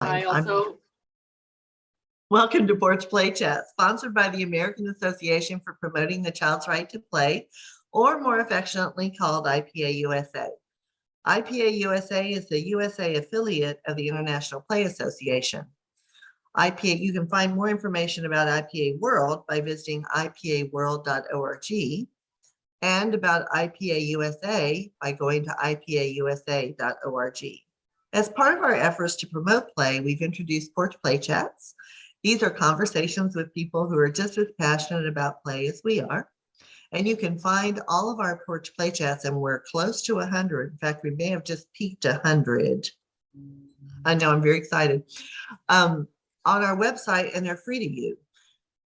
I also Welcome to Porch Play Chat, sponsored by the American Association for Promoting the Child's Right to Play, or more affectionately called IPA-USA. IPA-USA is the USA affiliate of the International Play Association. IPA, you can find more information about IPA World by visiting ipaworld.org and about IPA-USA by going to IPAUSA.org. As part of our efforts to promote play, we've introduced Porch Play Chats. These are conversations with people who are just as passionate about play as we are. And you can find all of our Porch Play Chats, and we're close to 100. In fact, we may have just peaked 100. I know, I'm very excited. On our website, and they're free to use.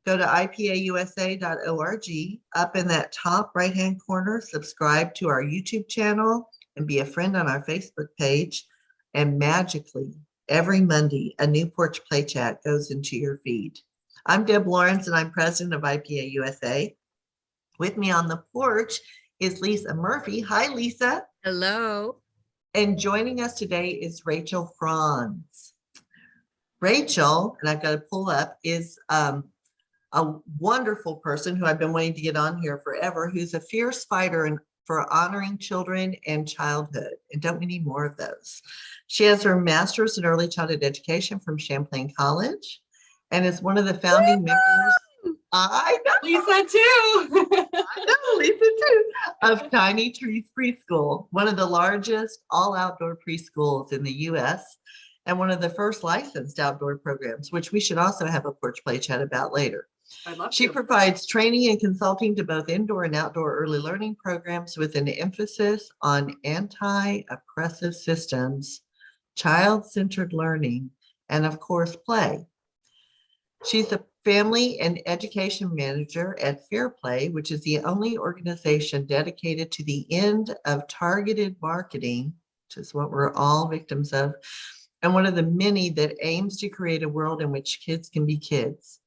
Go to IPAUSA.org. Up in that top right-hand corner, subscribe to our YouTube channel and be a friend on our Facebook page. And magically, every Monday, a new Porch Play Chat goes into your feed. I'm Deb Lawrence, and I'm president of IPA USA. With me on the porch is Lisa Murphy. Hi, Lisa. Hello. And joining us today is Rachel Franz. Rachel, and I've got to pull up, is a wonderful person who I've been wanting to get on here forever, who's a fierce fighter for honoring children and childhood. And don't we need more of those? She has her master's in early childhood education from Champlain College and is one of the founding members. I know. Lisa too. I know, Lisa too. Of Tiny Trees Preschool, one of the largest all outdoor preschools in the US and one of the first licensed outdoor programs, which we should also have a Porch Play Chat about later. She provides training and consulting to both indoor and outdoor early learning programs with an emphasis on anti-oppressive systems, child-centered learning, and of course, play. She's a family and education manager at Fair Play, which is the only organization dedicated to the end of targeted marketing, which is what we're all victims of, and one of the many that aims to create a world in which kids can be kids,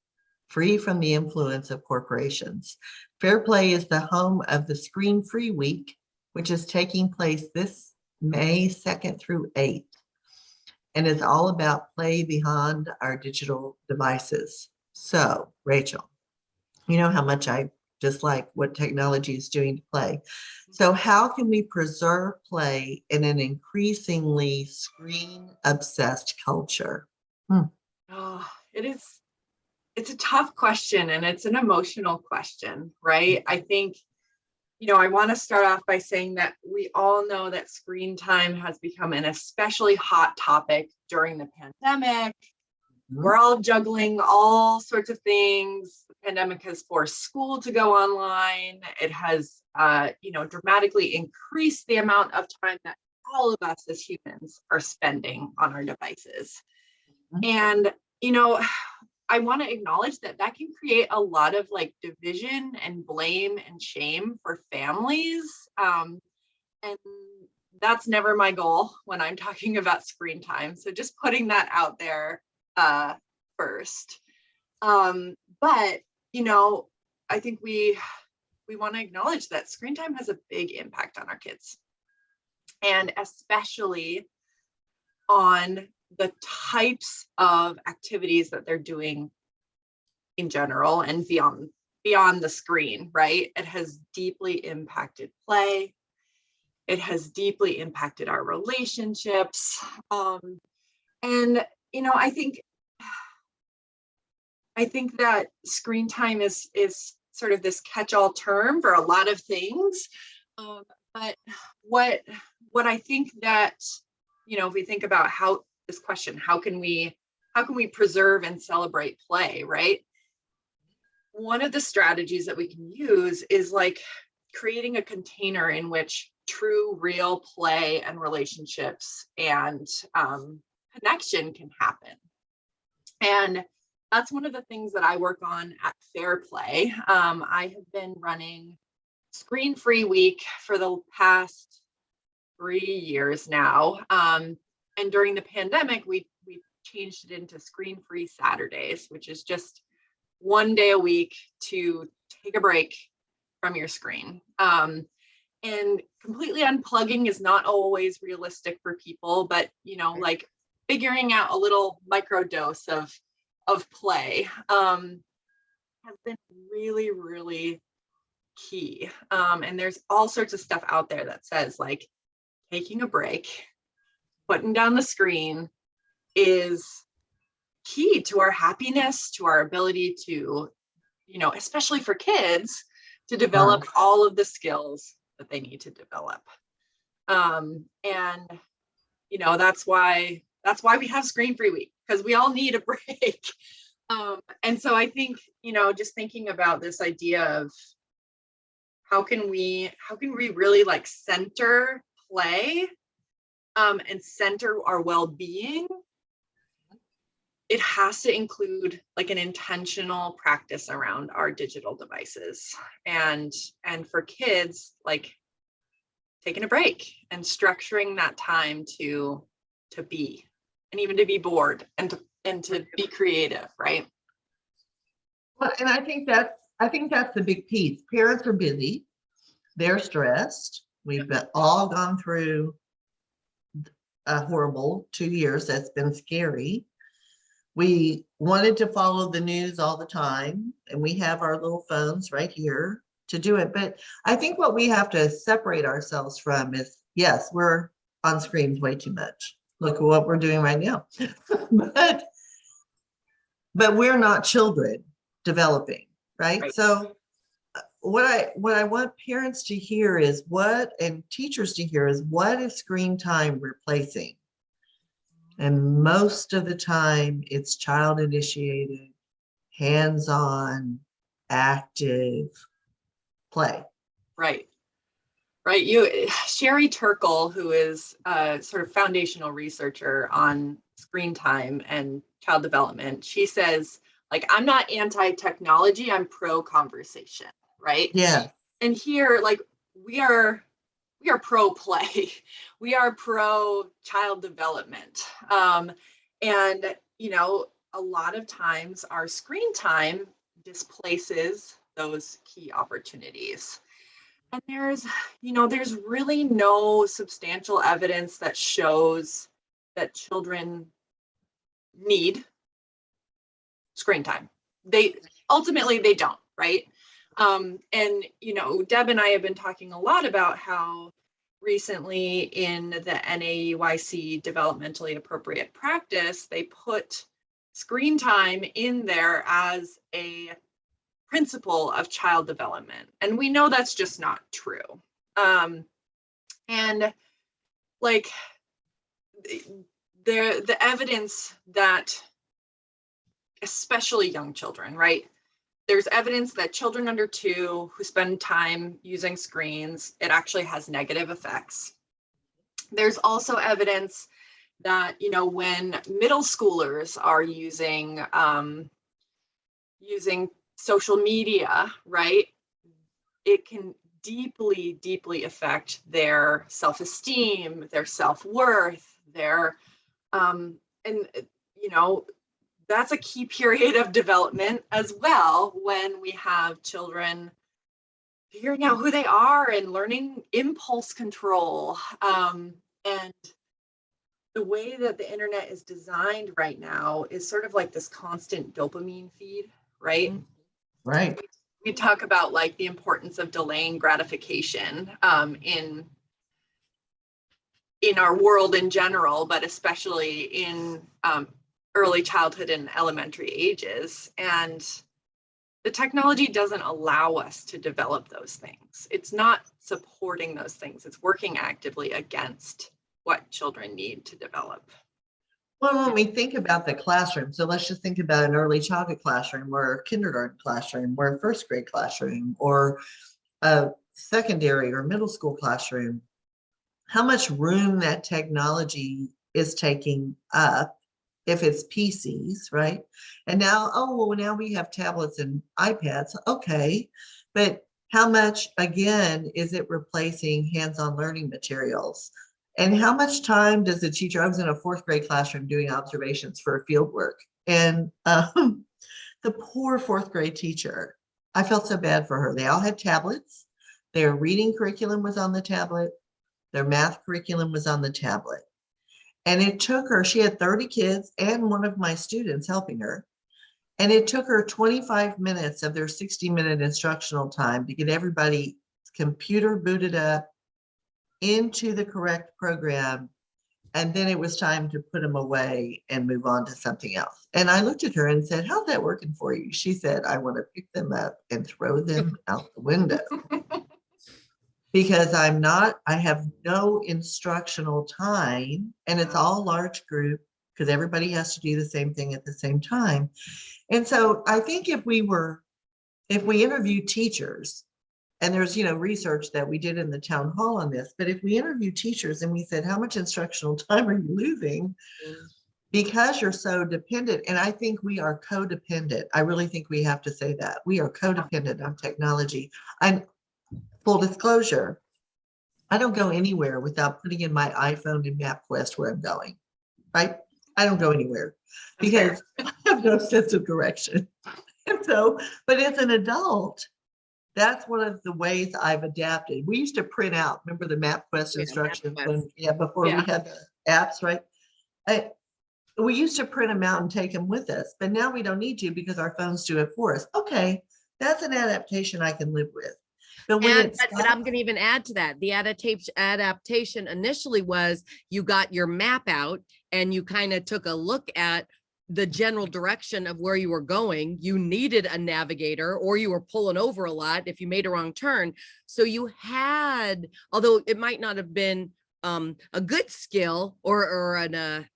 free from the influence of corporations. Fair Play is the home of the Screen Free Week, which is taking place this May 2nd through 8th, and is all about play beyond our digital devices. So, Rachel, you know how much I dislike what technology is doing to play. So how can we preserve play in an increasingly screen-obsessed culture? Oh, it's a tough question, and it's an emotional question, right? I think, I want to start off by saying that we all know that screen time has become an especially hot topic during the pandemic. We're all juggling all sorts of things. The pandemic has forced school to go online. It has, dramatically increased the amount of time that all of us as humans are spending on our devices. And, I want to acknowledge that can create a lot of division and blame and shame for families. And that's never my goal when I'm talking about screen time. So just putting that out there first. But, I think we want to acknowledge that screen time has a big impact on our kids, and especially on the types of activities that they're doing in general and beyond the screen, right? It has deeply impacted play. It has deeply impacted our relationships. And, I think that screen time is sort of this catch-all term for a lot of things. But what I think that, if we think about this question, how can we preserve and celebrate play, right? One of the strategies that we can use is creating a container in which true, real play and relationships and connection can happen. And that's one of the things that I work on at Fair Play. I have been running Screen Free Week for the past 3 years now. And during the pandemic, we changed it into Screen Free Saturdays, which is just one day a week to take a break from your screen. And completely unplugging is not always realistic for people, but figuring out a little micro dose of play has been really, really key. And there's all sorts of stuff out there that says like taking a break, putting down the screen is key to our happiness, to our ability to, especially for kids, to develop all of the skills that they need to develop. And that's why we have Screen Free Week, because we all need a break. And so I think, just thinking about this idea of how can we really like center play and center our well-being, it has to include like an intentional practice around our digital devices, and for kids, like taking a break and structuring that time to be, and even to be bored, and to be creative, right? Well, and I think that's the big piece. Parents are busy, they're stressed. We've all gone through a horrible 2 years that's been scary. We wanted to follow the news all the time, and we have our little phones right here to do it. But I think what we have to separate ourselves from is, yes, we're on screens way too much. Look at what we're doing right now. but we're not children developing, right? So what I want parents to hear is and teachers to hear is, what is screen time replacing? And most of the time it's child initiated, hands-on, active play. Right. Sherry Turkle, who is a sort of foundational researcher on screen time and child development, she says, like, I'm not anti-technology, I'm pro-conversation, right? Yeah. And here, like, we are pro play, we are pro child development. And, a lot of times our screen time displaces those key opportunities. And there's really no substantial evidence that shows that children need screen time. They don't, right? And, Deb and I have been talking a lot about how recently in the NAEYC developmentally appropriate practice, they put screen time in there as a principle of child development. And we know that's just not true. And like the evidence that, especially young children, right? There's evidence that children under 2 who spend time using screens, it actually has negative effects. There's also evidence that, when middle schoolers are using social media, right, it can deeply, deeply affect their self-esteem, their self-worth, that's a key period of development as well, when we have children figuring out who they are and learning impulse control. And the way that the internet is designed right now is sort of like this constant dopamine feed, right? Right. We talk about like the importance of delaying gratification in our world in general, but especially in early childhood and elementary ages. And the technology doesn't allow us to develop those things. It's not supporting those things. It's working actively against what children need to develop. Well, when we think about the classroom, so let's just think about an early childhood classroom, or a kindergarten classroom, or a first grade classroom, or a secondary or middle school classroom, how much room that technology is taking up, if it's PCs, right? And now, now we have tablets and iPads, okay, but how much, again, is it replacing hands-on learning materials? And how much time does the teacher, I was in a 4th grade classroom doing observations for a field work, and the poor 4th grade teacher, I felt so bad for her. They all had tablets. Their reading curriculum was on the tablet. Their math curriculum was on the tablet. And it took her, she had 30 kids and one of my students helping her. And it took her 25 minutes of their 60-minute instructional time to get everybody computer booted up into the correct program. And then it was time to put them away and move on to something else. And I looked at her and said, how's that working for you? She said, I want to pick them up and throw them out the window. Because I have no instructional time, and it's all large group because everybody has to do the same thing at the same time. And so I think if we interview teachers, and there's, research that we did in the town hall on this, but if we interview teachers and we said, how much instructional time are you losing? Because you're so dependent, and I think we are codependent. I really think we have to say that. We are codependent on technology. I'm full disclosure, I don't go anywhere without putting in my iPhone and MapQuest where I'm going, right? I don't go anywhere because I have no sense of direction. And so, but as an adult, that's one of the ways I've adapted. We used to print out, remember the MapQuest instructions before we had the apps, right? We used to print them out and take them with us, but now we don't need to because our phones do it for us. Okay, that's an adaptation I can live with. But I'm going to even add to that. The adaptation initially was you got your map out and you kind of took a look at the general direction of where you were going. You needed a navigator, or you were pulling over a lot if you made a wrong turn. So you had, although it might not have been a good skill or an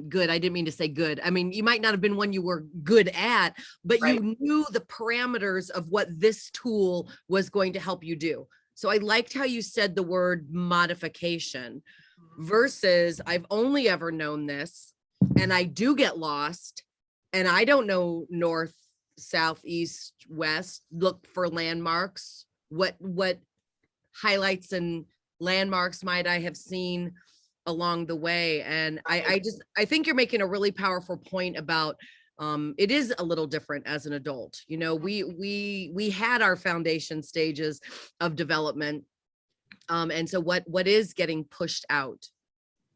good, I didn't mean to say good. I mean, you might not have been one you were good at, but you knew the parameters of what this tool was going to help you do. So I liked how you said the word modification versus I've only ever known this and I do get lost and I don't know north, south, east, west, look for landmarks. What highlights and landmarks might I have seen along the way? And I think you're making a really powerful point about it is a little different as an adult. We had our foundation stages of development. And so what is getting pushed out?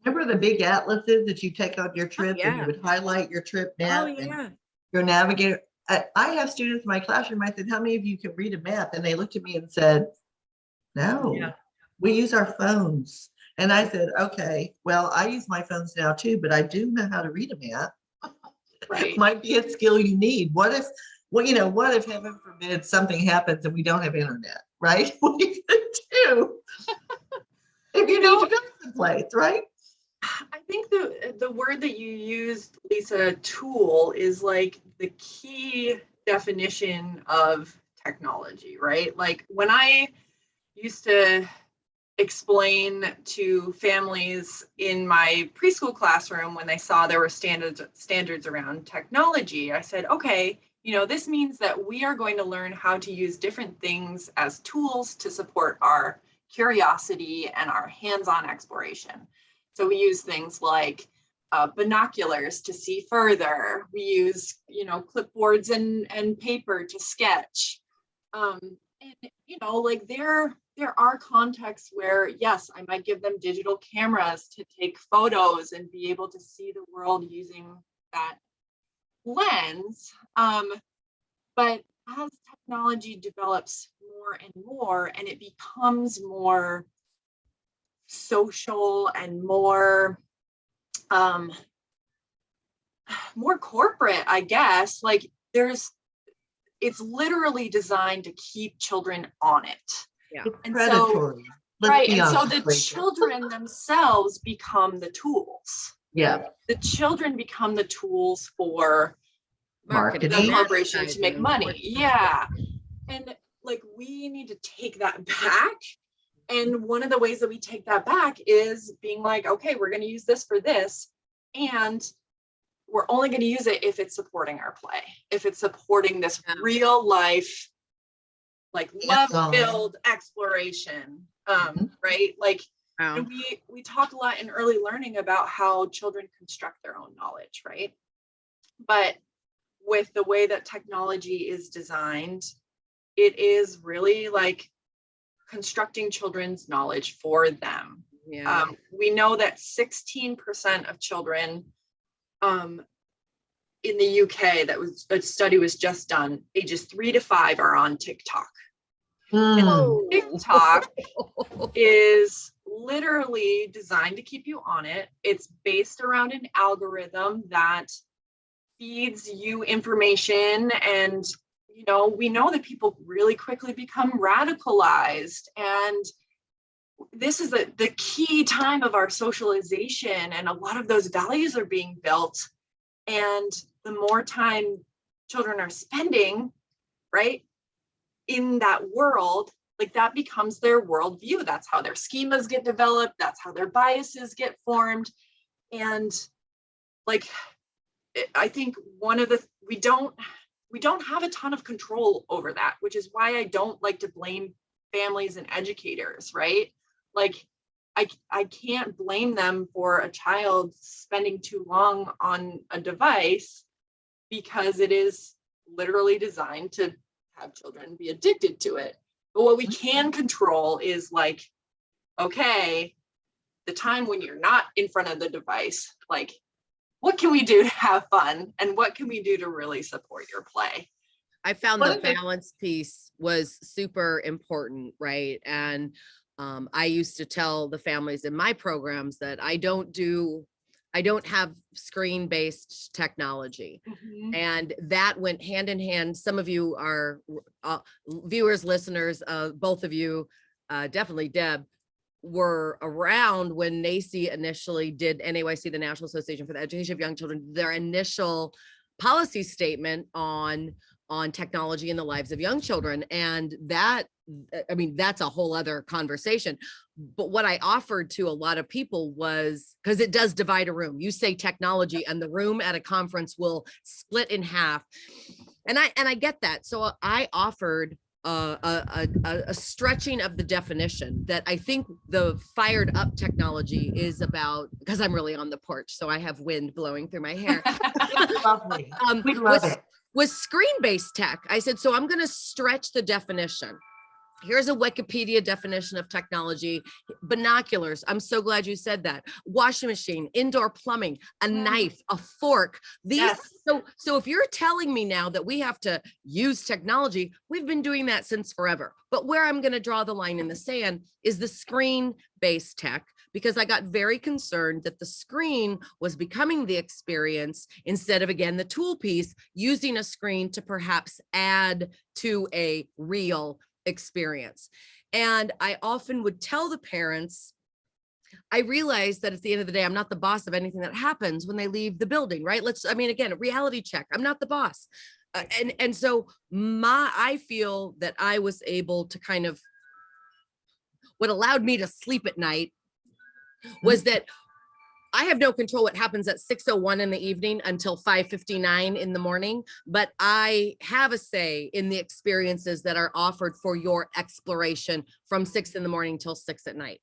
Remember the big atlases that you take on your trip and you would highlight your trip map and your navigator. I have students in my classroom. I said, how many of you can read a map? And they looked at me and said, no, we use our phones. And I said, okay, well, I use my phones now too, but I do know how to read a map. It might be a skill you need. What if, what if heaven forbid something happens and we don't have internet, right? What are you gonna do? If you need to go someplace, right? I think the word that you used, Lisa, tool, is like the key definition of technology, right? Like when I used to explain to families in my preschool classroom when they saw there were standards around technology, I said, okay, this means that we are going to learn how to use different things as tools to support our curiosity and our hands-on exploration. So we use things like binoculars to see further. We use, clipboards and paper to sketch. And like there are contexts where, yes, I might give them digital cameras to take photos and be able to see the world using that lens. But as technology develops more and more, and it becomes more social and more corporate, I guess, like it's literally designed to keep children on it. Yeah. And predatory. So the children themselves become the tools. Yeah. The children become the tools for marketing, the corporation to make money. Yeah. And like we need to take that back. And one of the ways that we take that back is being like, okay, we're going to use this for this. And we're only going to use it if it's supporting our play, if it's supporting this real life, like love-filled exploration, right? Like, and we talk a lot in early learning about how children construct their own knowledge, right? But with the way that technology is designed, it is really like constructing children's knowledge for them. Yeah. We know that 16% of children in the UK, that was a study was just done, ages 3 to 5 are on TikTok. Mm. TikTok is literally designed to keep you on it. It's based around an algorithm that feeds you information, and we know that people really quickly become radicalized, and this is the key time of our socialization, and a lot of those values are being built. And the more time children are spending, right, in that world, like that becomes their worldview. That's how their schemas get developed. That's how their biases get formed. And like, I think we don't have a ton of control over that, which is why I don't like to blame families and educators, right? Like, I can't blame them for a child spending too long on a device, because it is literally designed to have children be addicted to it. But what we can control is like, okay, the time when you're not in front of the device, like, what can we do to have fun, and what can we do to really support your play? I found the balance piece was super important, right? And I used to tell the families in my programs that I don't have screen-based technology. Mhm. And that went hand in hand. Some of you are viewers, listeners, both of you, definitely Deb, were around when NACY initially did NAYC, the National Association for the Education of Young Children, their initial policy statement on technology in the lives of young children. And that, I mean, that's a whole other conversation. But what I offered to a lot of people was, because it does divide a room. You say technology and the room at a conference will split in half. And I get that. So I offered a stretching of the definition that I think the fired up technology is about, because I'm really on the porch, so I have wind blowing through my hair. Lovely. We love it. Was screen-based tech. I said, so I'm going to stretch the definition. Here's a Wikipedia definition of technology. Binoculars. I'm so glad you said that. Washing machine, indoor plumbing, a knife, a fork. These. Yes. So if you're telling me now that we have to use technology, we've been doing that since forever. But where I'm going to draw the line in the sand is the screen-based tech, because I got very concerned that the screen was becoming the experience instead of, again, the tool piece, using a screen to perhaps add to a real experience. And I often would tell the parents, I realize that at the end of the day, I'm not the boss of anything that happens when they leave the building, right? Again, a reality check. I'm not the boss. And so I feel that I was able to kind of, what allowed me to sleep at night was that I have no control what happens at 6:01 in the evening until 5:59 in the morning, but I have a say in the experiences that are offered for your exploration from 6 in the morning till 6 at night.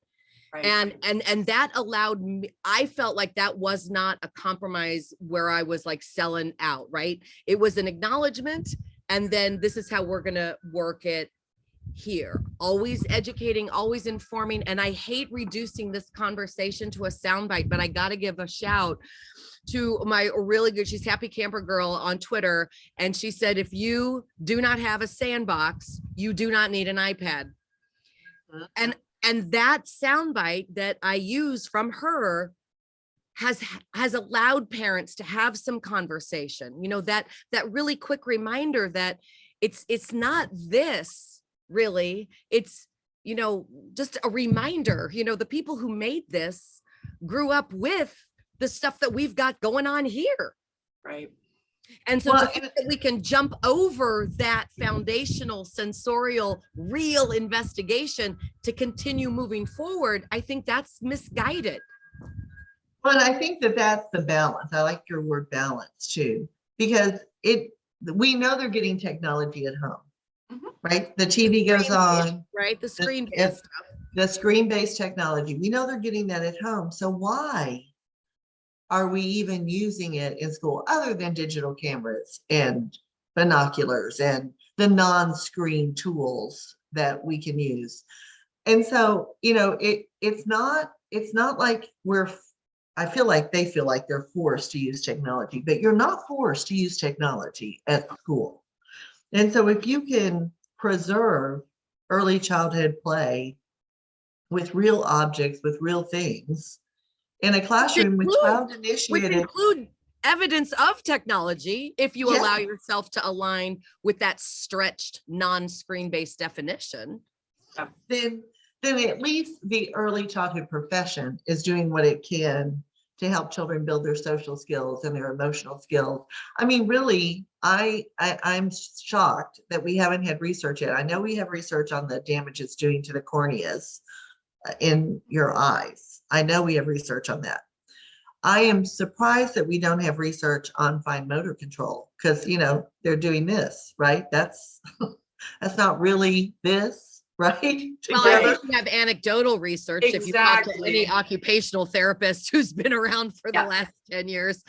Right. And that allowed me, I felt like that was not a compromise where I was like selling out, right? It was an acknowledgement, and then this is how we're going to work it here. Always educating, always informing. And I hate reducing this conversation to a soundbite, but I got to give a shout to my really good, she's Happy Camper Girl on Twitter. And she said, if you do not have a sandbox, you do not need an iPad. And that soundbite that I use from her has allowed parents to have some conversation, that really quick reminder that it's not this really, it's, just a reminder, the people who made this grew up with the stuff that we've got going on here. Right. And so to think that we can jump over that foundational, sensorial, real investigation to continue moving forward, I think that's misguided. Well, I think that that's the balance. I like your word balance too, because we know they're getting technology at home, right? The TV goes on, right? The screen-based technology. We know they're getting that at home. So why are we even using it in school other than digital cameras and binoculars and the non-screen tools that we can use? And so, it's not it's not like I feel like they feel like they're forced to use technology, but you're not forced to use technology at school. And so if you can preserve early childhood play with real objects, with real things in a classroom with child Which initiated. include evidence of technology, if you Yeah. allow yourself to align with that stretched non-screen based definition. Then at least the early childhood profession is doing what it can to help children build their social skills and their emotional skills. I mean, really, I'm shocked that we haven't had research yet. I know we have research on the damage it's doing to the corneas in your eyes. I know we have research on that. I am surprised that we don't have research on fine motor control, because they're doing this, right? That's not really this, right? Well, I think you have anecdotal research if you talk to Exactly. any occupational therapist who's been around for the last 10 years.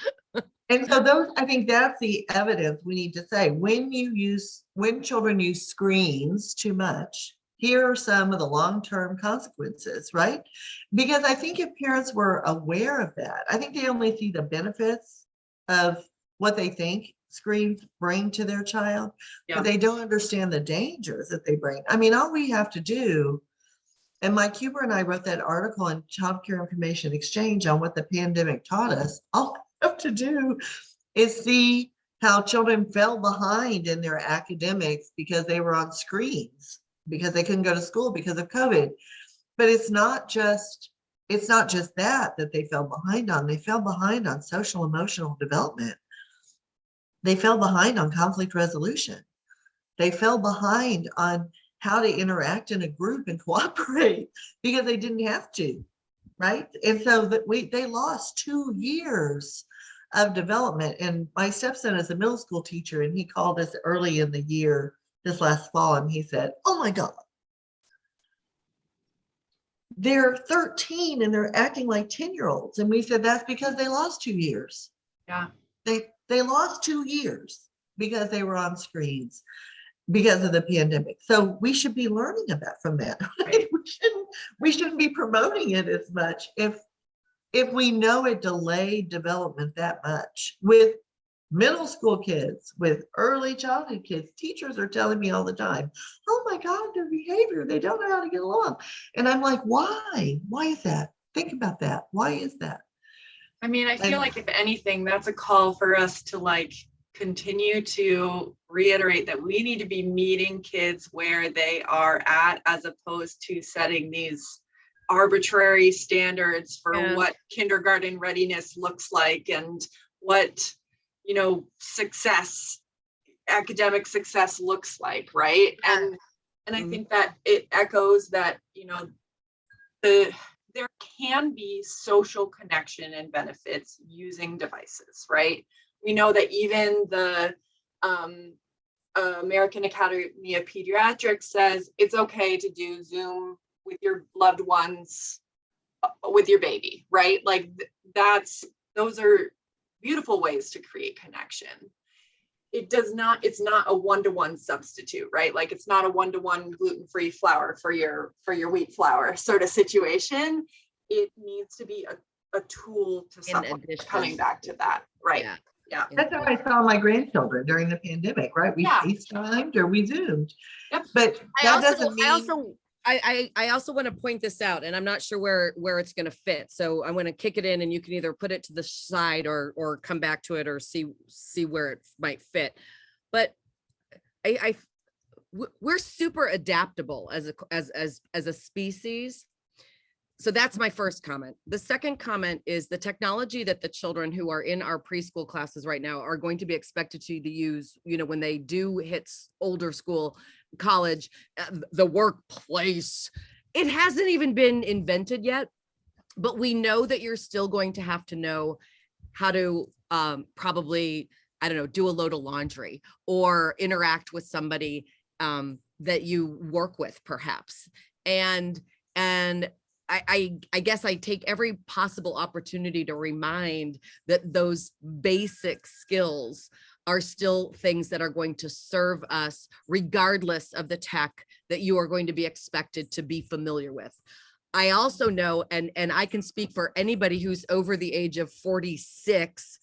And so I think that's the evidence we need to say. When children use screens too much, here are some of the long-term consequences, right? Because I think if parents were aware of that, I think they only see the benefits of what they think screens bring to their child, but they don't understand the dangers that they bring. I mean, all we have to do, and Mike Huber and I wrote that article in Child Care Information Exchange on what the pandemic taught us. All we have to do is see how children fell behind in their academics because they were on screens, because they couldn't go to school because of COVID. But it's not just that they fell behind on. They fell behind on social emotional development. They fell behind on conflict resolution. They fell behind on how to interact in a group and cooperate because they didn't have to, right? And so they lost 2 years of development. And my stepson is a middle school teacher, and he called us early in the year this last fall, and he said, "Oh my God, they're 13 and they're acting like 10-year-olds." And we said, that's because they lost 2 years. Yeah. They lost 2 years because they were on screens because of the pandemic. So we should be learning from that. Right? We shouldn't be promoting it as much if we know it delayed development that much. With middle school kids, with early childhood kids, teachers are telling me all the time, "Oh my God, their behavior, they don't know how to get along." And I'm like, why? Why is that? Think about that. Why is that? I mean, I feel like if anything, that's a call for us to continue to reiterate that we need to be meeting kids where they are at, as opposed to setting these arbitrary standards for what kindergarten readiness looks like and what, academic success looks like, right? And I think that it echoes that, there can be social connection and benefits using devices, right? We know that even the American Academy of Pediatrics says it's okay to do Zoom with your loved ones, with your baby, right? Those are beautiful ways to create connection. It's not a one-to-one substitute, right? Like it's not a one-to-one gluten-free flour for your wheat flour sort of situation. It needs to be a tool to supplement. Coming back to that, right? Yeah. That's how I saw my grandchildren during the pandemic, right? We FaceTimed or we Zoomed. Yep. But that doesn't mean. I also want to point this out, and I'm not sure where it's going to fit. So I'm going to kick it in, and you can either put it to the side or come back to it or see where it might fit. But we're super adaptable as a species. So that's my first comment. The second comment is the technology that the children who are in our preschool classes right now are going to be expected to use, when they do hit older school, college, the workplace. It hasn't even been invented yet, but we know that you're still going to have to know how to probably, do a load of laundry or interact with somebody that you work with perhaps. And I guess I take every possible opportunity to remind that those basic skills are still things that are going to serve us regardless of the tech that you are going to be expected to be familiar with. I also know, and I can speak for anybody who's over the age of 46,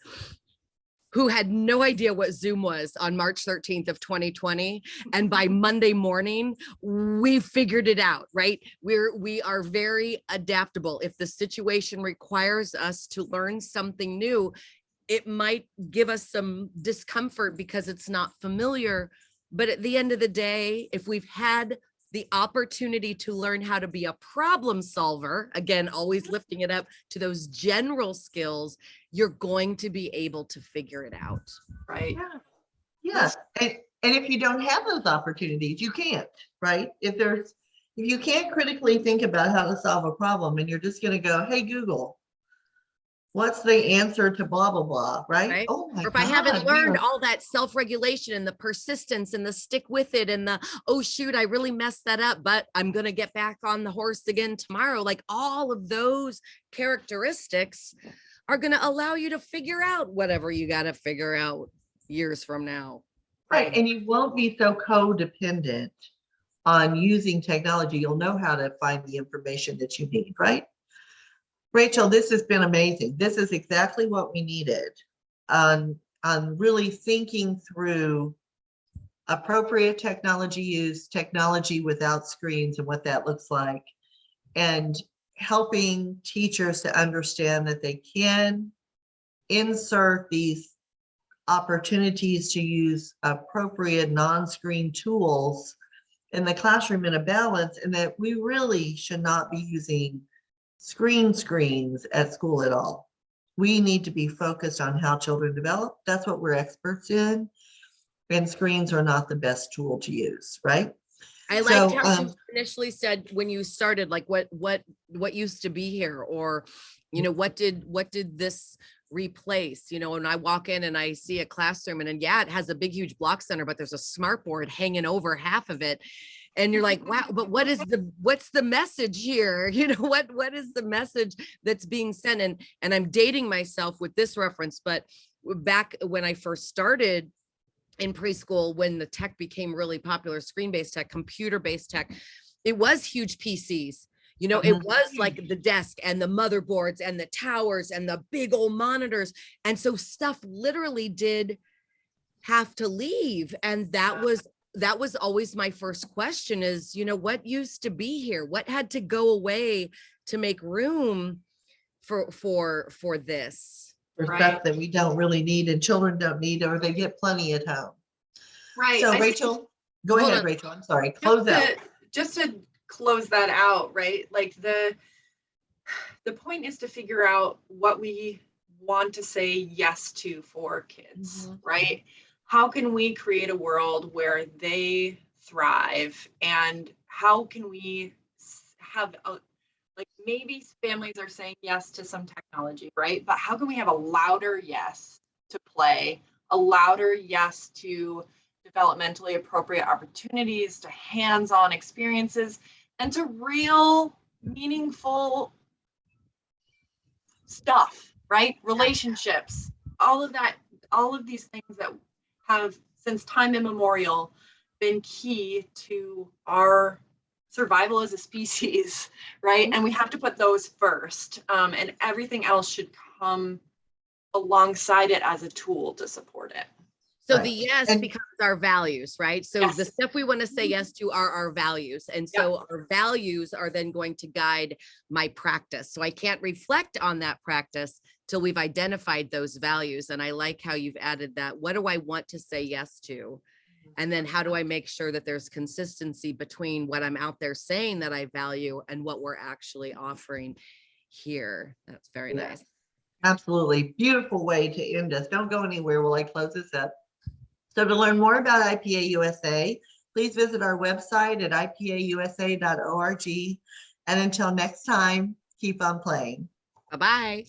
who had no idea what Zoom was on March 13th of 2020. And by Monday morning, we figured it out, right? We are very adaptable. If the situation requires us to learn something new, it might give us some discomfort because it's not familiar. But at the end of the day, if we've had the opportunity to learn how to be a problem solver, again, always lifting it up to those general skills, you're going to be able to figure it out. Right. Yeah. And if you don't have those opportunities, you can't, right? If you can't critically think about how to solve a problem and you're just going to go, hey, Google, what's the answer to blah, blah, blah, right? Oh my Or if God, I haven't we learned are- all that self-regulation and the persistence and the stick with it and the, oh shoot, I really messed that up, but I'm going to get back on the horse again tomorrow. Like all of those characteristics are going to allow you to figure out whatever you got to figure out years from now. Right. And you won't be so codependent on using technology. You'll know how to find the information that you need, right? Rachel, this has been amazing. This is exactly what we needed on really thinking through appropriate technology use, technology without screens and what that looks like, and helping teachers to understand that they can insert these opportunities to use appropriate non-screen tools in the classroom in a balance, and that we really should not be using screens at school at all. We need to be focused on how children develop. That's what we're experts in. And screens are not the best tool to use, right? I liked how you initially said when you started, like what used to be here, or, you know, what did this replace? You know, when I walk in and I see a classroom and yeah, it has a big, huge block center, but there's a smart board hanging over half of it. And you're like, wow, but what's the message here? You know, what is the message that's being sent? And I'm dating myself with this reference, but back when I first started in preschool, when the tech became really popular, screen-based tech, computer-based tech, it was huge PCs. You know, it was like the desk and the motherboards and the towers and the big old monitors. And so stuff literally did have to leave. And that was always my first question is, you know, what used to be here? What had to go away to make room for this? For stuff that we don't really need and children don't need, or they get plenty at home. Right. So Rachel, go ahead, Rachel. I'm sorry. Close out. Just to close that out, right? Like the point is to figure out what we want to say yes to for kids, right? How can we create a world where they thrive, and how can we have like maybe families are saying yes to some technology, right? But how can we have a louder yes to play, a louder yes to developmentally appropriate opportunities, to hands-on experiences, and to real meaningful stuff, right? Relationships, all of that, all of these things that have since time immemorial been key to our survival as a species, right? And we have to put those first, and everything else should come alongside it as a tool to support it. So the yes becomes our values, right? So the stuff we want to say yes to are our values. And so our values are then going to guide my practice. So I can't reflect on that practice till we've identified those values. And I like how you've added that. What do I want to say yes to? And then how do I make sure that there's consistency between what I'm out there saying that I value and what we're actually offering here? That's very nice. Absolutely. Beautiful way to end us. Don't go anywhere while I close this up. So to learn more about IPA-USA, please visit our website at IPA-USA.org. And until next time, keep on playing. Bye-bye.